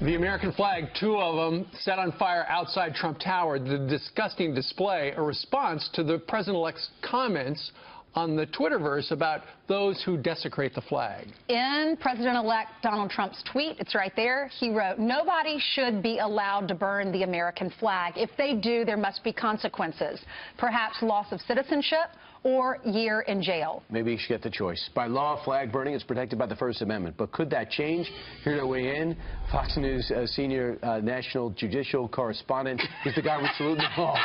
The American flag, two of them, set on fire outside Trump Tower. The disgusting display, a response to the president-elect's comments on the Twitterverse about those who desecrate the flag. In President-elect Donald Trump's tweet, it's right there, he wrote, "Nobody should be allowed to burn the American flag. If they do, there must be consequences, perhaps loss of citizenship or year in jail." Maybe you should get the choice. By law, flag burning is protected by the First Amendment. But could that change? Here to weigh in, Fox News senior national judicial correspondent is the guy with salute in the hall.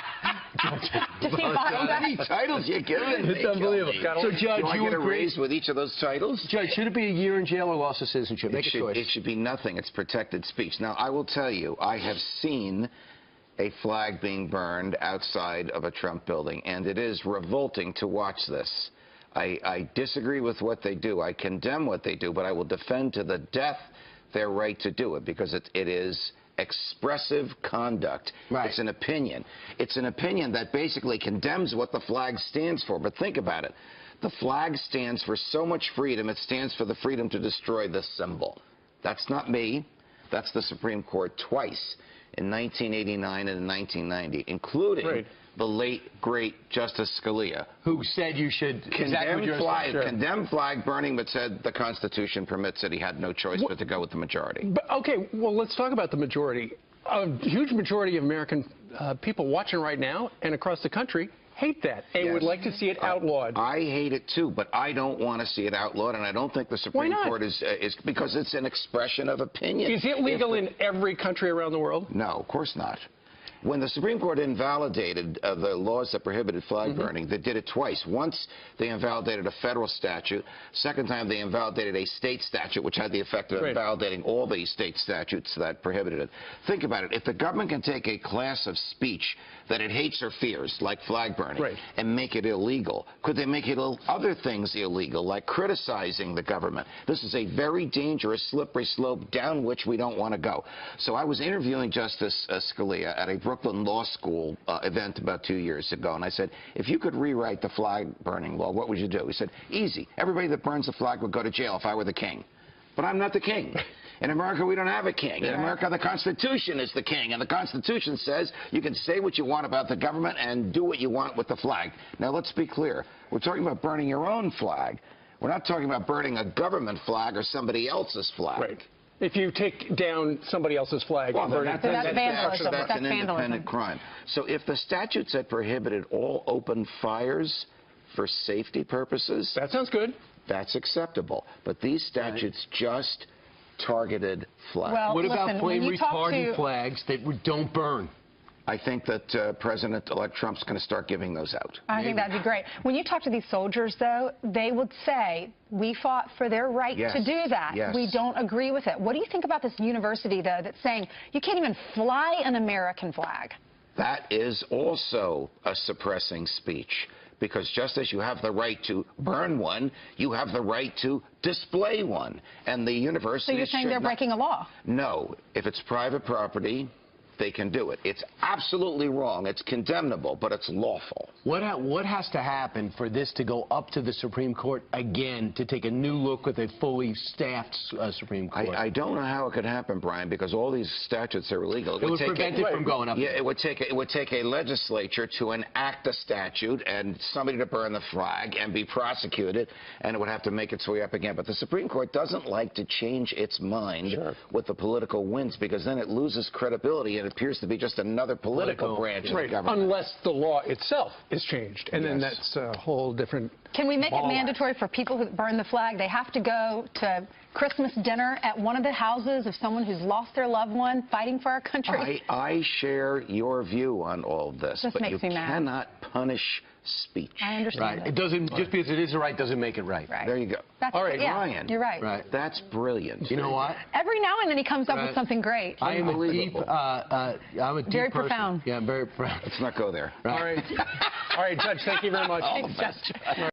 How many titles you giving me? It's unbelievable. So, Judge, do I get a raise with each of those titles? Judge, should it be a year in jail or loss of citizenship? Make a choice. It should be nothing. It's protected speech. Now, I will tell you, I have seen a flag being burned outside of a Trump building, and it is revolting to watch this. I disagree with what they do. I condemn what they do, but I will defend to the death their right to do it, because it is expressive conduct. Right. It's an opinion. It's an opinion that basically condemns what the flag stands for. But think about it. The flag stands for so much freedom. It stands for the freedom to destroy this symbol. That's not me. That's the Supreme Court twice, in 1989 and in 1990, including the late, great Justice Scalia, who said you should condemn flag burning, but said the Constitution permits it. He had no choice but to go with the majority. But, okay, well, let's talk about the majority. A huge majority of American people watching right now and across the country hate that. They would like to see it outlawed. I hate it too, but I don't want to see it outlawed, and I don't think the Supreme Court is because it's an expression of opinion. Is it legal in every country around the world? No, of course not. When the Supreme Court invalidated the laws that prohibited flag burning, they did it twice. Once, they invalidated a federal statute. Second time, they invalidated a state statute, which had the effect of invalidating all the state statutes that prohibited it. Think about it. If the government can take a class of speech that it hates or fears, like flag burning, and make it illegal, could they make it other things illegal, like criticizing the government? This is a very dangerous, slippery slope down which we don't want to go. So I was interviewing Justice Scalia at a Brooklyn Law School event about 2 years ago, and I said, if you could rewrite the flag burning law, what would you do? He said, easy. Everybody that burns the flag would go to jail if I were the king. But I'm not the king. In America, we don't have a king. In America, the Constitution is the king, and the Constitution says you can say what you want about the government and do what you want with the flag. Now, let's be clear. We're talking about burning your own flag. We're not talking about burning a government flag or somebody else's flag. Right. If you take down somebody else's flag, well, that's vandalism. That's an independent crime. So if the statutes had prohibited all open fires for safety purposes, that sounds good. That's acceptable. But these statutes just targeted flags. Well, what about flame retardant flags that don't burn? I think that President-elect Trump's going to start giving those out. I think that'd be great. When you talk to these soldiers, though, they would say, we fought for their right to do that. We don't agree with it. What do you think about this university, though, that's saying you can't even fly an American flag? That is also a suppressing speech, because just as you have the right to burn one, you have the right to display one. And the university... So you're saying they're breaking a law? No. If it's private property, they can do it. It's absolutely wrong. It's condemnable, but it's lawful. What has to happen for this to go up to the Supreme Court again, to take a new look with a fully staffed Supreme Court? I don't know how it could happen, Brian, because all these statutes are illegal. It would prevent it from going up. Yeah, it would take a legislature to enact a statute and somebody to burn the flag and be prosecuted, and it would have to make its way up again. But the Supreme Court doesn't like to change its mind with the political winds, because then it loses credibility and it appears to be just another political branch of the government. Unless the law itself is changed, and then that's a whole different... Can we make it mandatory for people who burn the flag? They have to go to Christmas dinner at one of the houses of someone who's lost their loved one fighting for our country? I share your view on all of this, but you cannot punish speech. I understand. It doesn't, just because it is a right doesn't make it right. There you go. All right, Ryan. You're right. That's brilliant. You know what? Every now and then he comes up with something great. I am a deep, I'm a deep very person. Profound. Yeah, very profound. Let's not go there. All right. All right, Judge, thank you very much. All the best.